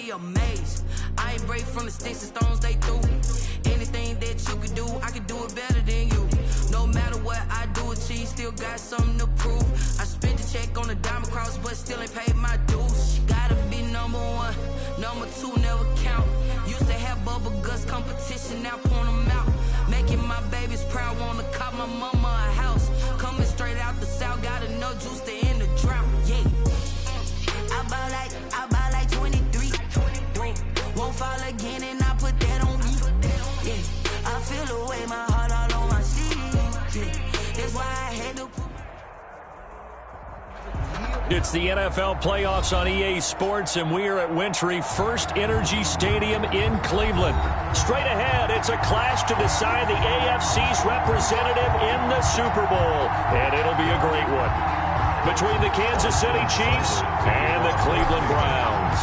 be amazed. I ain't break from the sticks and stones they threw. Anything that you could do, I could do it better than you. No matter what I do, achieve, still got something to prove. I spent the check on the diamond cross, but still ain't paid my dues. Gotta be number one, number two never count. Used to have bubble guts competition, now point them out. Making my babies proud, wanna cop my mama a house. Coming straight out the south, got enough juice to end the drought. Yeah, I buy like 23. Won't fall again, and I put that on me. Yeah, I feel the way, my heart all on my sleeve. Yeah, that's why I had to. It's the NFL playoffs on EA Sports, and we are at Wintry First Energy Stadium in Cleveland. Straight ahead, it's a clash to decide the AFC's representative in the Super Bowl, and it'll be a great one. Between the Kansas City Chiefs and the Cleveland Browns.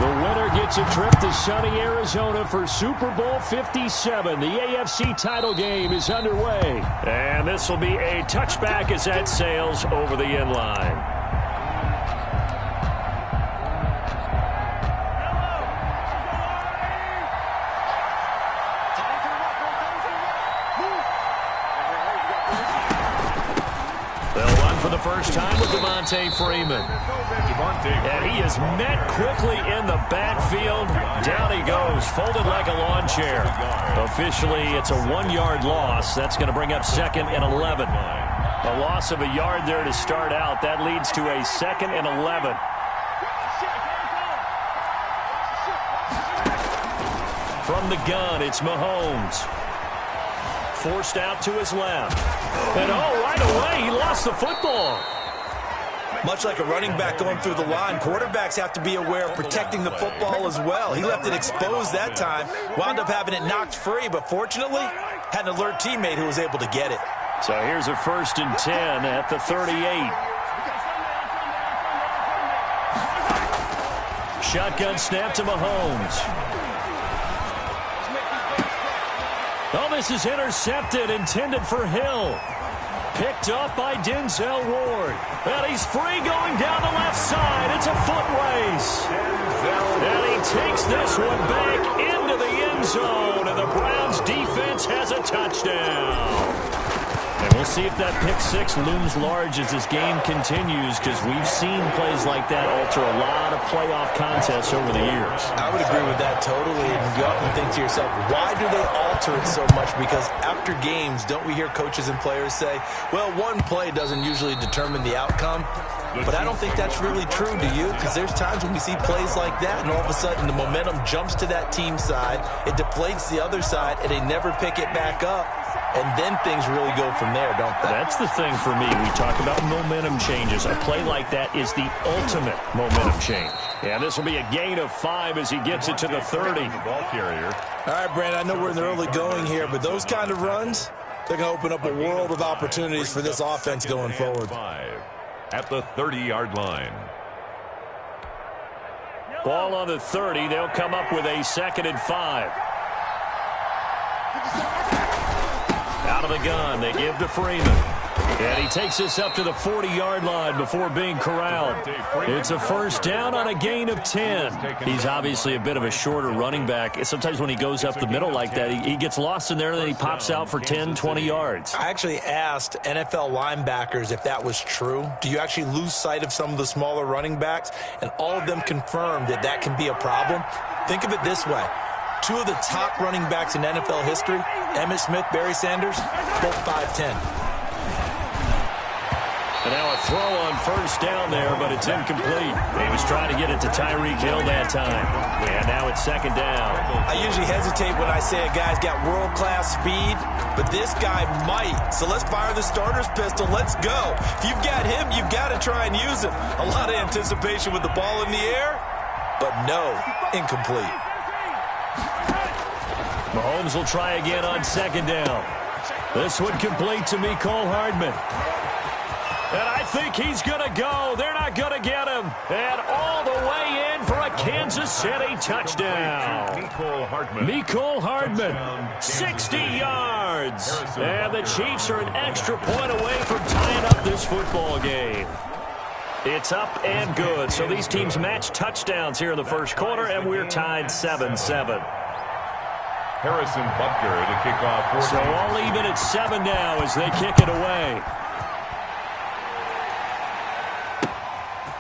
The winner gets a trip to sunny Arizona for Super Bowl 57. The AFC title game is underway. And this will be a touchback as that sails over the end line. For the first time with Devontae Freeman. And he is met quickly in the backfield. Down he goes, folded like a lawn chair. Officially, it's a 1-yard loss. That's going to bring up 2nd and 11. A loss of a yard there to start out. That leads to a 2nd and 11. From the gun, it's Mahomes. Forced out to his left. And right away, he lost the football. Much like a running back going through the line, quarterbacks have to be aware of protecting the football as well. He left it exposed that time, wound up having it knocked free, but fortunately, had an alert teammate who was able to get it. So here's a 1st and 10 at the 38. Shotgun snap to Mahomes. Oh, this is intercepted, intended for Hill. Picked up by Denzel Ward. And he's free going down the left side. It's a foot race. And he takes this one back into the end zone. And the Browns defense has a touchdown. And we'll see if that pick six looms large as this game continues, because we've seen plays like that alter a lot of playoff contests over the years. I would agree with that totally. And you often think to yourself, why do they alter it so much? Because after games, don't we hear coaches and players say, well, one play doesn't usually determine the outcome? But I don't think that's really true, do you? Because there's times when we see plays like that, and all of a sudden the momentum jumps to that team side, it deflates the other side, and they never pick it back up. And then things really go from there, don't they? That's the thing for me. We talk about momentum changes. A play like that is the ultimate momentum change. Yeah, this will be a gain of 5 as he gets it to the 30. Ball carrier. All right, Brandon, I know we're in the early going here, but those kind of runs, they're going to open up a world of opportunities for this offense going forward. 5 at the 30-yard line. Ball on the 30. They'll come up with a 2nd and 5. Out of the gun, they give to Freeman. And he takes this up to the 40-yard line before being corralled. It's a first down on a gain of 10. He's obviously a bit of a shorter running back. Sometimes when he goes up the middle like that, he gets lost in there, and then he pops out for 10, 20 yards. I actually asked NFL linebackers if that was true. Do you actually lose sight of some of the smaller running backs? And all of them confirmed that that can be a problem. Think of it this way. 2 of the top running backs in NFL history, Emmitt Smith, Barry Sanders, both 5'10". And now a throw on first down there, but it's incomplete. He was trying to get it to Tyreek Hill that time. And now it's 2nd down. I usually hesitate when I say a guy's got world-class speed, but this guy might. So let's fire the starter's pistol. Let's go. If you've got him, you've got to try and use him. A lot of anticipation with the ball in the air, but no, incomplete. Mahomes will try again on 2nd down. This one complete to Mecole Hardman. And I think he's going to go. They're not going to get him. And all the way in for a Kansas City touchdown. Mecole Hardman, 60 yards. And the Chiefs are an extra point away from tying up this football game. It's up and good. So these teams match touchdowns here in the first quarter, and we're tied 7-7. Harrison Butker to kick off. So all even at 7 now as they kick it away.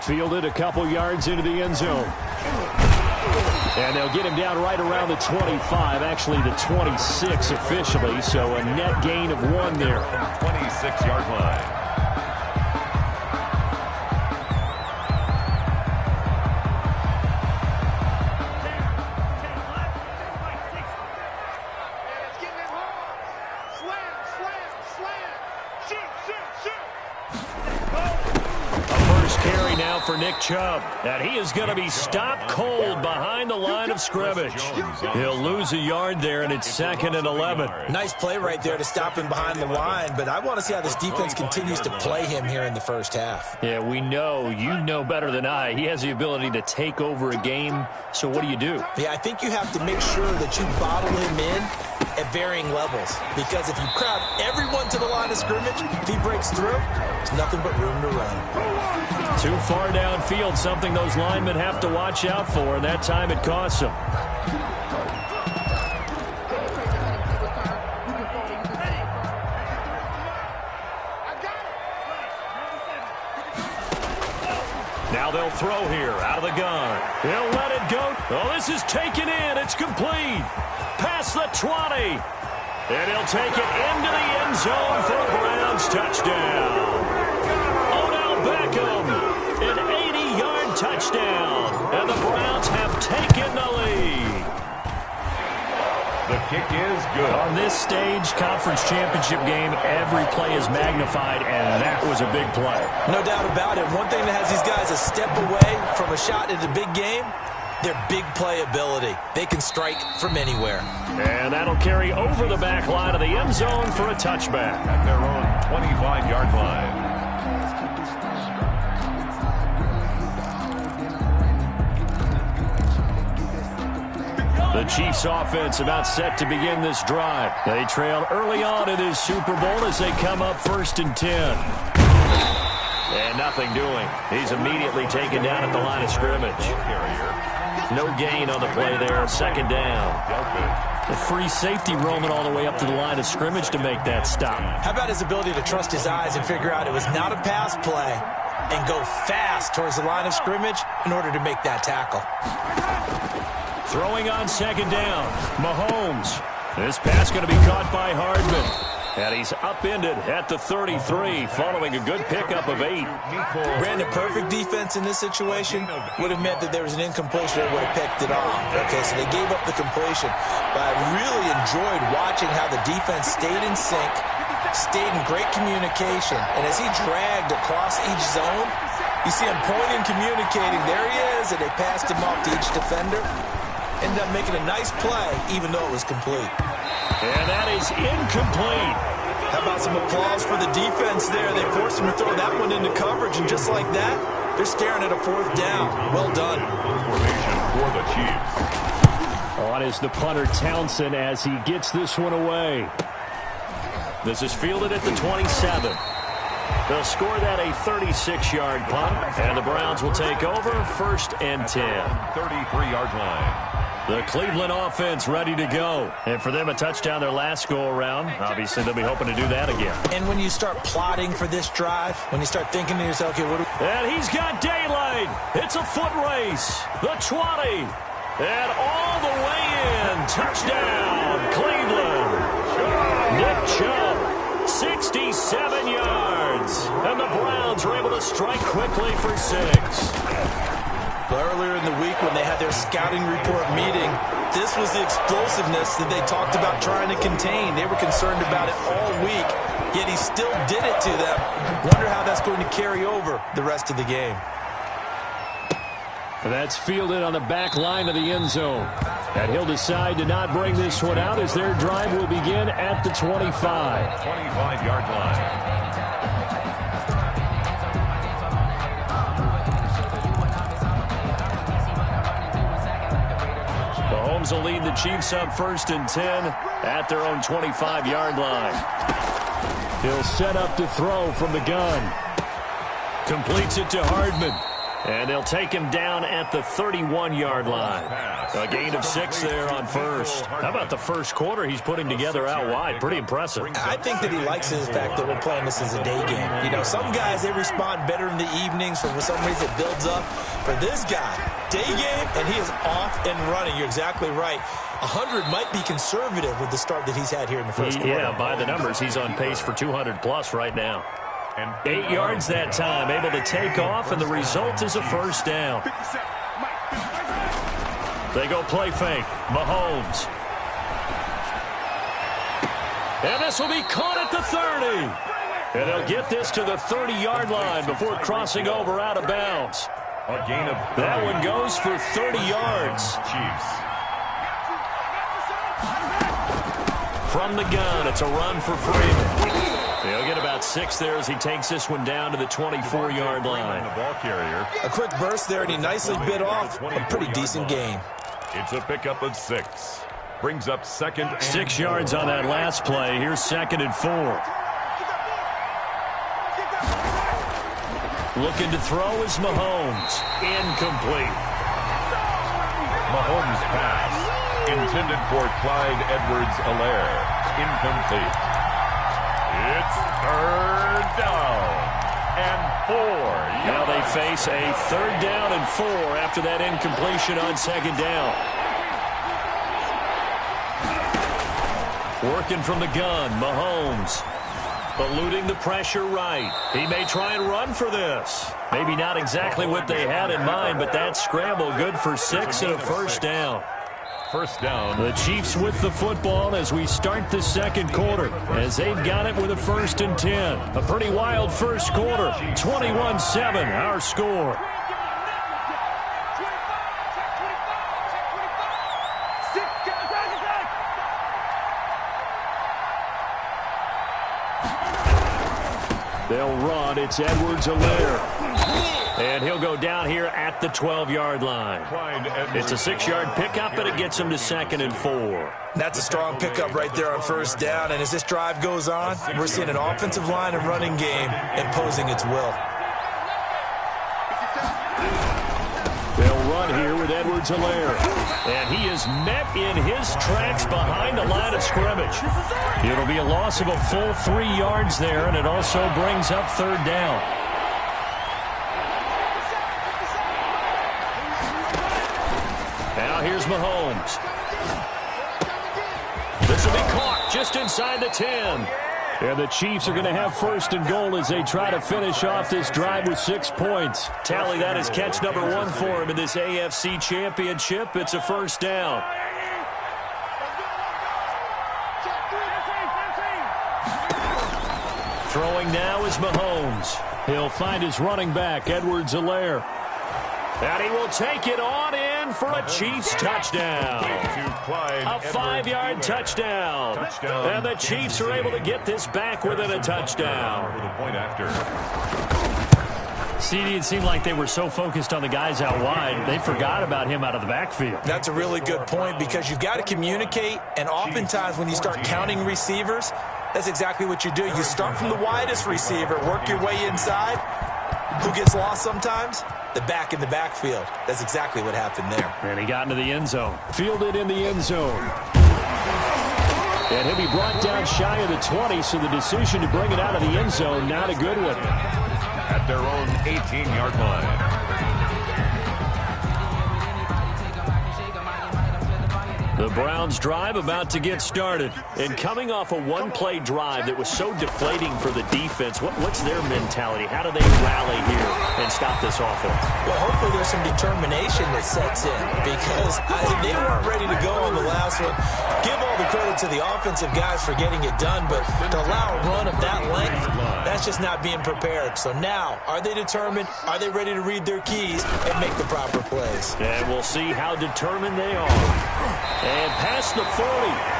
Fielded a couple yards into the end zone. And they'll get him down right around the 25, actually the 26 officially, so a net gain of 1 there. 26-yard line. For Nick Chubb, and he is going to be stopped cold behind the line of scrimmage. He'll lose a yard there, and it's 2nd and 11. Nice play right there to stop him behind the line, but I want to see how this defense continues to play him here in the first half. Yeah, we know. You know better than I. He has the ability to take over a game, so what do you do? Yeah, I think you have to make sure that you bottle him in at varying levels, because if you crowd everyone to the line of scrimmage, if he breaks through, there's nothing but room to run. Too far downfield, something those linemen have to watch out for, and that time it costs them. Now they'll throw here out of the gun. He'll let it go. Oh, this is taken in. It's complete. Past the 20. And he'll take it into the end zone for a Browns touchdown. Beckham, an 80-yard touchdown, and the Browns have taken the lead. The kick is good. On this stage, conference championship game, every play is magnified, and that was a big play. No doubt about it. One thing that has these guys a step away from a shot at a big game, their big play ability. They can strike from anywhere. And that'll carry over the back line of the end zone for a touchback. At their own 25-yard line. The Chiefs offense about set to begin this drive. They trail early on in this Super Bowl as they come up 1st and 10. And nothing doing. He's immediately taken down at the line of scrimmage. No gain on the play there. 2nd down. The free safety roaming all the way up to the line of scrimmage to make that stop. How about his ability to trust his eyes and figure out it was not a pass play and go fast towards the line of scrimmage in order to make that tackle. Throwing on 2nd down, Mahomes. This pass going to be caught by Hardman. And he's upended at the 33, following a good pickup of 8. Brandon, perfect defense in this situation would have meant that there was an incompletion that would have picked it off. Okay, so they gave up the completion. But I really enjoyed watching how the defense stayed in sync, stayed in great communication. And as he dragged across each zone, you see him pointing, communicating. There he is, and they passed him off to each defender. Ended up making a nice play, even though it was complete. And that is incomplete. How about some applause for the defense there? They forced him to throw that one into coverage, and just like that, they're staring at a 4th down. Well done. Formation for the Chiefs. On is the punter Townsend as he gets this one away. This is fielded at the 27. They'll score that a 36-yard punt, and the Browns will take over 1st and 10. 33-yard line. The Cleveland offense ready to go. And for them, a touchdown their last go-around. Obviously, they'll be hoping to do that again. And when you start plotting for this drive, when you start thinking to yourself, okay, what do we... And he's got daylight. It's a foot race. The 20. And all the way in. Touchdown, Cleveland. Nick Chubb, 67 yards. And the Browns are able to strike quickly for 6. Earlier in the week when they had their scouting report meeting, this was the explosiveness that they talked about trying to contain. They were concerned about it all week, yet he still did it to them. Wonder how that's going to carry over the rest of the game. That's fielded on the back line of the end zone. And he'll decide to not bring this one out as their drive will begin at the 25. 25-yard line. Mahomes will lead the Chiefs up 1st and 10 at their own 25-yard line. He'll set up to throw from the gun. Completes it to Hardman. And they'll take him down at the 31-yard line. A gain of 6 there on first. How about the first quarter he's putting together out wide? Pretty impressive. I think that he likes the fact that we're playing this as a day game. You know, some guys, they respond better in the evenings. For some reason, it builds up. For this guy, day game, and he is off and running. You're exactly right. 100 might be conservative with the start that he's had here in the first quarter. Yeah, by the numbers, he's on pace for 200-plus right now. 8 yards that time, able to take off, and the result is a first down. They go play fake. Mahomes. And this will be caught at the 30. And they'll get this to the 30-yard line before crossing over out of bounds. A gain of 30. That one goes for 30 yards. Chiefs. From the gun, it's a run for Freeman. He'll get about 6 there as he takes this one down to the 24-yard line. The ball carrier. A quick burst there, and he nicely bit off a pretty decent gain. It's a pickup of 6. Brings up second. 6 yards on that last play. Here's 2nd and 4. Looking to throw is Mahomes. Incomplete. Mahomes' pass. Intended for Clyde Edwards-Helaire. Incomplete. It's 3rd down and 4. Now they face a 3rd down and 4 after that incompletion on 2nd down. Working from the gun, Mahomes. Eluding the pressure right. He may try and run for this. Maybe not exactly what they had in mind, but that scramble good for 6 and a first down. First down. The Chiefs with the football as we start the second quarter, as they've got it with a 1st and 10. A pretty wild first quarter. 21-7, our score. They'll run. It's Edwards-Helaire. And he'll go down here at the 12-yard line. It's a 6-yard pickup, and it gets him to 2nd and 4. That's a strong pickup right there on first down. And as this drive goes on, we're seeing an offensive line and running game imposing its will. They'll run here with Edwards-Helaire. And he is met in his tracks behind the line of scrimmage. It'll be a loss of a full 3 yards there, and it also brings up 3rd down. Now here's Mahomes. This will be caught just inside the 10. And the Chiefs are going to have 1st and goal as they try to finish off this drive with 6 points. Tally that as catch number 1 for him in this AFC Championship. It's a first down. Throwing now is Mahomes. He'll find his running back, Edwards-Helaire. And he will take it on in for a Chiefs touchdown. A 5-yard touchdown. And the Chiefs are able to get this back within a touchdown. CD, it seemed like they were so focused on the guys out wide, they forgot about him out of the backfield. That's a really good point because you've got to communicate, and oftentimes when you start counting receivers, that's exactly what you do. You start from the widest receiver, work your way inside. Who gets lost sometimes? The back in the backfield. That's exactly what happened there. And he got into the end zone. Fielded in the end zone. And he'll be brought down shy of the 20, so the decision to bring it out of the end zone, not a good one. At their own 18-yard line. The Browns drive about to get started. And coming off a one-play drive that was so deflating for the defense, what's their mentality? How do they rally here and stop this offense? Well, hopefully there's some determination that sets in because they weren't ready to go on the last one. Give all the credit to the offensive guys for getting it done, but to allow a run of that length, that's just not being prepared. So now, are they determined? Are they ready to read their keys and make the proper plays? And we'll see how determined they are. And past the 40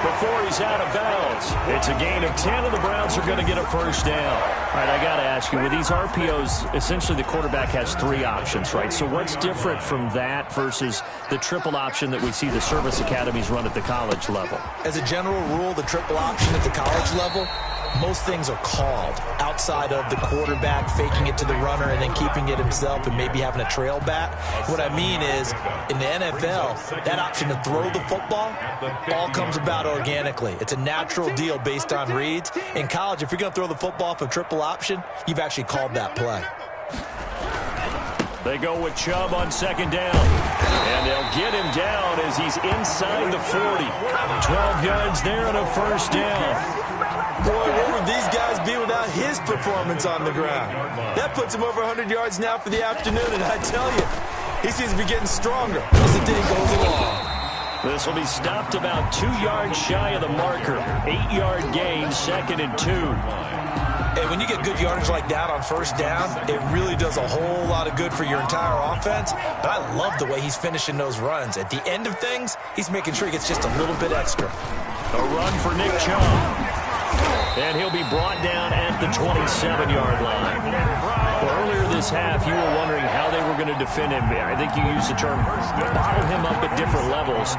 before he's out of bounds. It's a gain of 10, and the Browns are going to get a first down. All right, I got to ask you, with these RPOs, essentially the quarterback has 3 options, right? So what's different from that versus the triple option that we see the service academies run at the college level? As a general rule, the triple option at the college level, most things are called outside of the quarterback faking it to the runner and then keeping it himself and maybe having a trail back. What I mean is, in the NFL, that option to throw the football all comes about organically. It's a natural deal based on reads. In college, if you're going to throw the football for triple option, you've actually called that play. They go with Chubb on second down. And they'll get him down as he's inside the 40. 12 yards there and a first down. Boy, where would these guys be without his performance on the ground? That puts him over 100 yards now for the afternoon, and I tell you, he seems to be getting stronger as the day goes along. This will be stopped about 2 yards shy of the marker. 8-yard gain, 2nd and 2. And when you get good yardage like that on first down, it really does a whole lot of good for your entire offense. But I love the way he's finishing those runs. At the end of things, he's making sure he gets just a little bit extra. A run for Nick Chubb. And he'll be brought down at the 27-yard line. Well, earlier this half, you were wondering how they were going to defend him. I think you used the term bottle him up at different levels.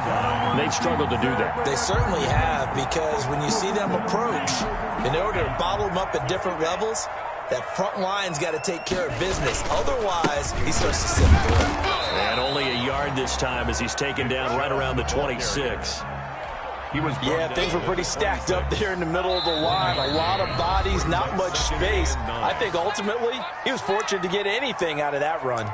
They've struggled to do that. They certainly have, because when you see them approach, in order to bottle him up at different levels, that front line's got to take care of business. Otherwise, he starts to slip through. And only a yard this time as he's taken down right around the 26. Yeah, things were pretty stacked up there in the middle of the line. A lot of bodies, not much space. I think ultimately he was fortunate to get anything out of that run.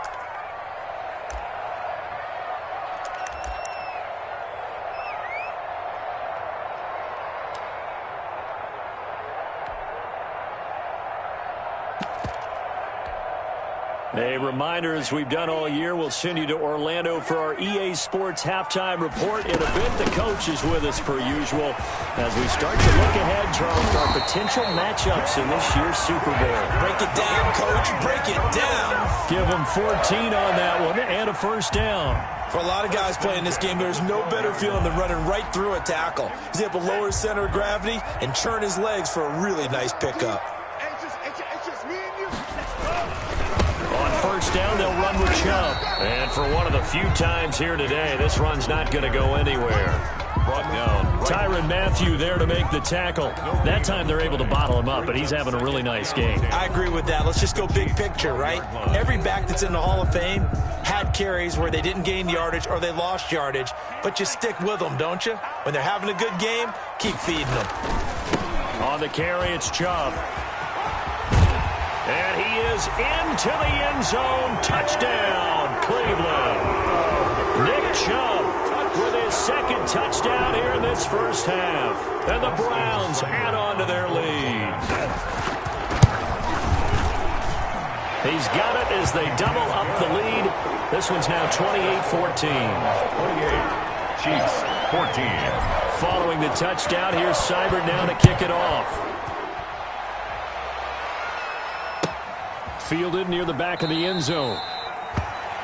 A reminder, as we've done all year, we'll send you to Orlando for our EA Sports halftime report. In a bit, the coach is with us per usual as we start to look ahead, Charles, to our potential matchups in this year's Super Bowl. Break it down, Coach. Break it down. Give him 14 on that one and a first down. For a lot of guys playing this game, there's no better feeling than running right through a tackle. He's able to lower his center of gravity and churn his legs for a really nice pickup. First down, they'll run with Chubb. And for one of the few times here today, this run's not going to go anywhere. Brought down. Tyrann Mathieu there to make the tackle. That time they're able to bottle him up, but he's having a really nice game. I agree with that. Let's just go big picture, right? Every back that's in the Hall of Fame had carries where they didn't gain yardage or they lost yardage, but you stick with them, don't you? When they're having a good game, keep feeding them. On the carry, it's Chubb. And he is into the end zone. Touchdown, Cleveland. Nick Chubb with his second touchdown here in this first half. And the Browns add on to their lead. He's got it as they double up the lead. This one's now 28-14. 28, Chiefs, 14. Following the touchdown, here's Seibert now to kick it off. Fielded near the back of the end zone.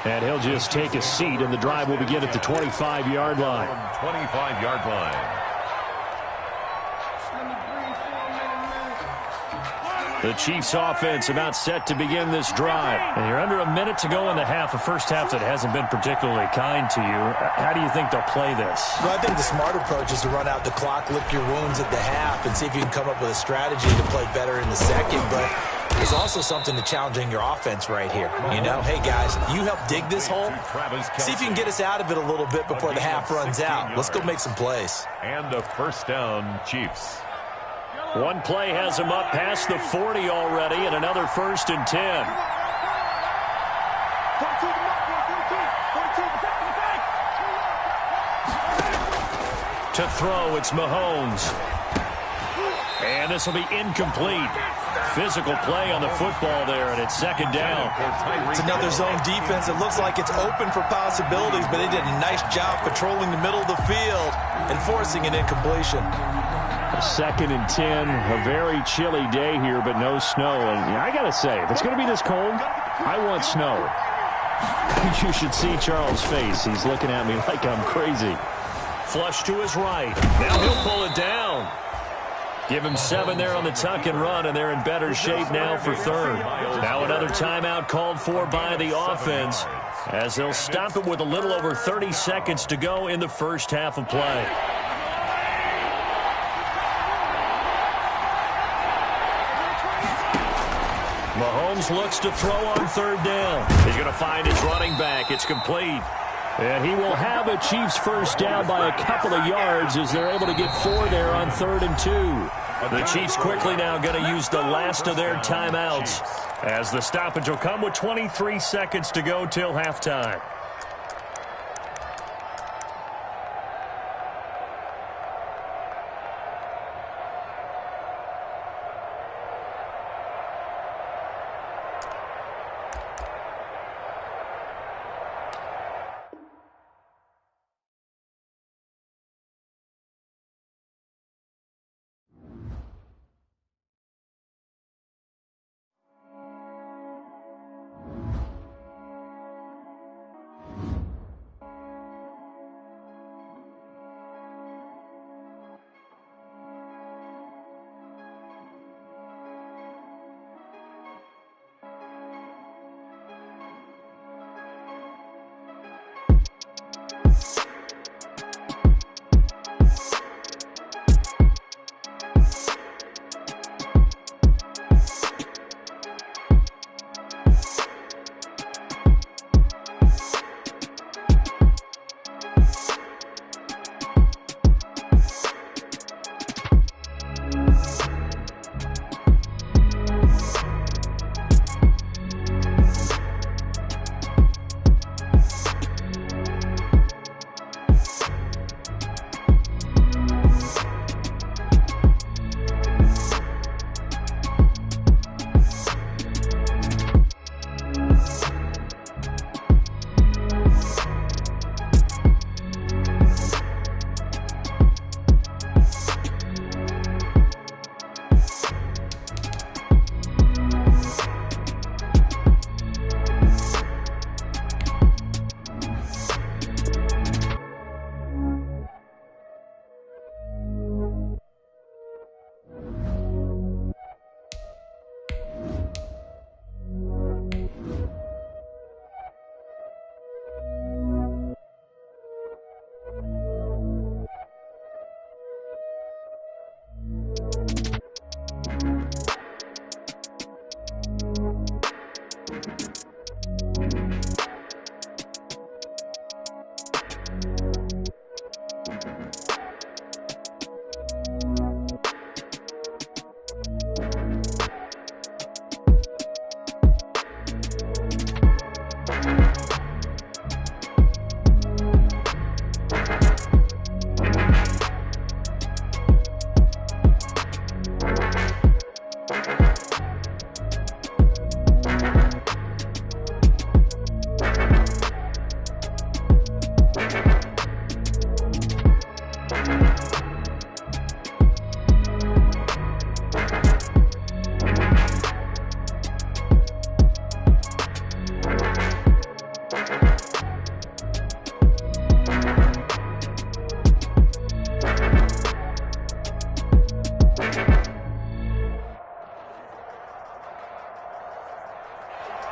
And he'll just take a seat, and the drive will begin at the 25-yard line. 25-yard line. The Chiefs offense about set to begin this drive. And you're under a minute to go in the half, a first half that hasn't been particularly kind to you. How do you think they'll play this? Well, I think the smart approach is to run out the clock, lick your wounds at the half, and see if you can come up with a strategy to play better in the second. But there's also something to challenging your offense right here. You know, hey, guys, you help dig this hole. See if you can get us out of it a little bit before the half runs out. Let's go make some plays. And a first down, Chiefs. One play has him up past the 40 already, and another 1st and 10. To throw, it's Mahomes. And this will be incomplete. Physical play on the football there, and it's second down. It's another zone defense. It looks like it's open for possibilities, but they did a nice job patrolling the middle of the field and forcing an incompletion. 2nd and 10, a very chilly day here, but no snow. And I got to say, if it's going to be this cold, I want snow. You should see Charles' face. He's looking at me like I'm crazy. Flush to his right. Now he'll pull it down. Give him 7 there on the tuck and run, and they're in better shape now for third. Now another timeout called for by the offense as they'll stop it with a little over 30 seconds to go in the first half of play. Mahomes looks to throw on third down. He's going to find his running back. It's complete. And he will have a Chiefs first down by a couple of yards as they're able to get 4 there on 3rd and 2. The Chiefs quickly now going to use the last of their timeouts as the stoppage will come with 23 seconds to go till halftime.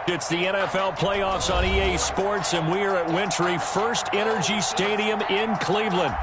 It's the NFL playoffs on EA Sports, and we are at Wintry First Energy Stadium in Cleveland.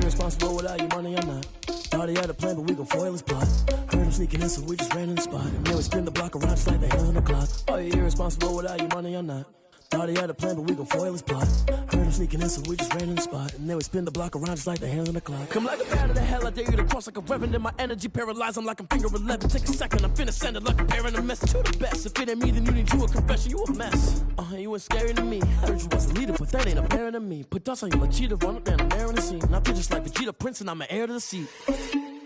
Irresponsible without your money, I'm not. Thought he had a plan, but we gon' foil his plot. Heard him sneaking in, so we just ran in the spot. And then we spin the block around just like the hell on the clock. Are you irresponsible without your money, I'm not. Thought he had a plan, but we gon' foil his plot. Heard him sneaking in, so we just ran in the spot. And then we spin the block around just like the hands on the clock. Come like a bat of the hell, I dare you to cross like a reverend. And my energy paralyzed, I'm like I'm finger 11. Take a second, I'm finna send it like a parent, a message to the best. If it ain't me, then you need you a confession, you a mess. You ain't scary to me. Heard you was a leader, but that ain't apparent to me. Put dust on you like cheetah, run up down the air in the scene. I feel just like Vegeta Prince, and I'm an heir to the seat.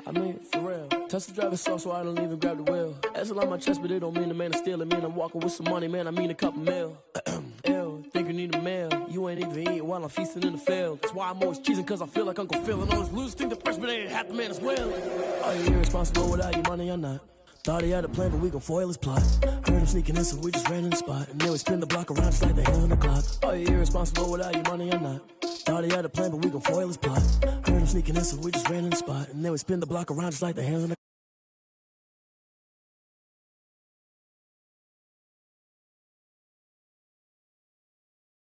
I mean, for real. Touch the driver's soft, so I don't even grab the wheel. That's on my chest, but it don't mean the man is stealing. Mean I'm walking with some money, man, I mean a couple mil. Ew, think you need a meal. You ain't even eating while I'm feasting in the field. That's why I'm always cheesing, cause I feel like Uncle Phil. And all those losers think the freshman ain't half the man as well. Are you irresponsible without your money or not? Thought he had a plan, but we gon' foil his plot. Heard him sneaking in, so we just ran in the spot. And then we spin the block around just like the hell on the clock. Are you irresponsible without your money or not? Thought he had a plan, but we gon' foil his plot. Heard him sneaking in, so we just ran in the spot. And then we spin the block around just like the hands on the